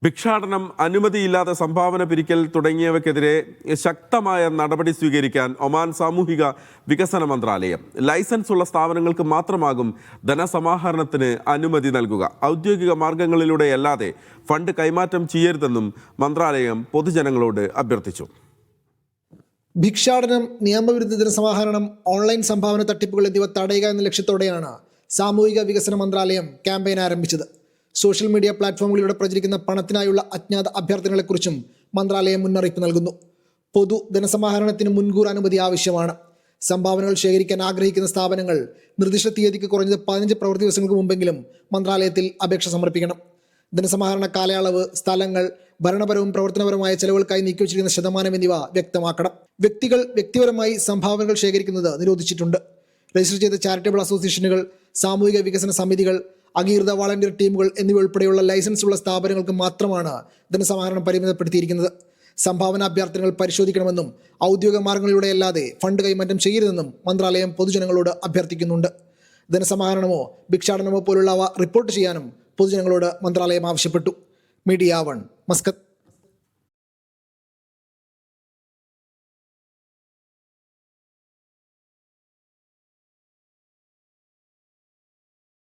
ഭിക്ഷാടനം, അനുമതിയില്ലാതെ സംഭാവന പിരിക്കൽ തുടങ്ങിയവയ്ക്കെതിരെ ശക്തമായ നടപടി സ്വീകരിക്കാൻ ഒമാൻ സാമൂഹിക വികസന മന്ത്രാലയം. ലൈസൻസ് ഉള്ള സ്ഥാപനങ്ങൾക്ക് മാത്രമാകും ധനസമാഹരണത്തിന് അനുമതി നൽകുക. ഔദ്യോഗിക മാർഗങ്ങളിലൂടെയല്ലാതെ ഫണ്ട് കൈമാറ്റം ചെയ്യരുതെന്നും മന്ത്രാലയം പൊതുജനങ്ങളോട് അഭ്യർത്ഥിച്ചു. ഭിക്ഷാടനം, നിയമവിരുദ്ധ ധനസമാഹരണം, ഓൺലൈൻ സംഭാവന തട്ടിപ്പുകൾ എന്നിവ തടയുക എന്ന ലക്ഷ്യത്തോടെയാണ് സാമൂഹിക വികസന മന്ത്രാലയം ക്യാമ്പയിൻ ആരംഭിച്ചത്. സോഷ്യൽ മീഡിയ പ്ലാറ്റ്ഫോമുകളിലൂടെ പ്രചരിക്കുന്ന പണത്തിനായുള്ള അജ്ഞാത അഭ്യർത്ഥനകളെക്കുറിച്ചും മന്ത്രാലയം മുന്നറിയിപ്പ് നൽകുന്നു. പൊതു ധനസമാഹരണത്തിന് മുൻകൂർ അനുമതി ആവശ്യമാണ്. സംഭാവനകൾ ശേഖരിക്കാൻ ആഗ്രഹിക്കുന്ന സ്ഥാപനങ്ങൾ നിർദ്ദിഷ്ട തീയതിക്ക് കുറഞ്ഞത് 15 പ്രവൃത്തി ദിവസങ്ങൾക്ക് മുമ്പെങ്കിലും മന്ത്രാലയത്തിൽ അപേക്ഷ സമർപ്പിക്കണം. ധനസമാഹരണ കാലയളവ്, സ്ഥലങ്ങൾ, ഭരണപരവും പ്രവർത്തനപരമായ ചെലവുകൾക്കായി നീക്കിവച്ചിരിക്കുന്ന ശതമാനം എന്നിവ വ്യക്തമാക്കണം. വ്യക്തികൾ വ്യക്തിപരമായി സംഭാവനകൾ ശേഖരിക്കുന്നത് നിരോധിച്ചിട്ടുണ്ട്. രജിസ്റ്റർ ചെയ്ത ചാരിറ്റബിൾ അസോസിയേഷനുകൾ, സാമൂഹിക വികസന സമിതികൾ, അംഗീകൃത വളണ്ടിയർ ടീമുകൾ എന്നിവ ഉൾപ്പെടെയുള്ള ലൈസൻസ് ഉള്ള സ്ഥാപനങ്ങൾക്ക് മാത്രമാണ് ധനസമാഹരണം പരിമിതപ്പെടുത്തിയിരിക്കുന്നത്. സംഭാവന അഭ്യർത്ഥനകൾ പരിശോധിക്കണമെന്നും ഔദ്യോഗിക മാർഗങ്ങളിലൂടെയല്ലാതെ ഫണ്ട് കൈമാറ്റം ചെയ്യരുതെന്നും മന്ത്രാലയം പൊതുജനങ്ങളോട് അഭ്യർത്ഥിക്കുന്നുണ്ട്. ധനസമാഹരണമോ ഭിക്ഷാടനമോ പോലുള്ളവ റിപ്പോർട്ട് ചെയ്യാനും പൊതുജനങ്ങളോട് മന്ത്രാലയം ആവശ്യപ്പെട്ടു. Media 1, Muscat.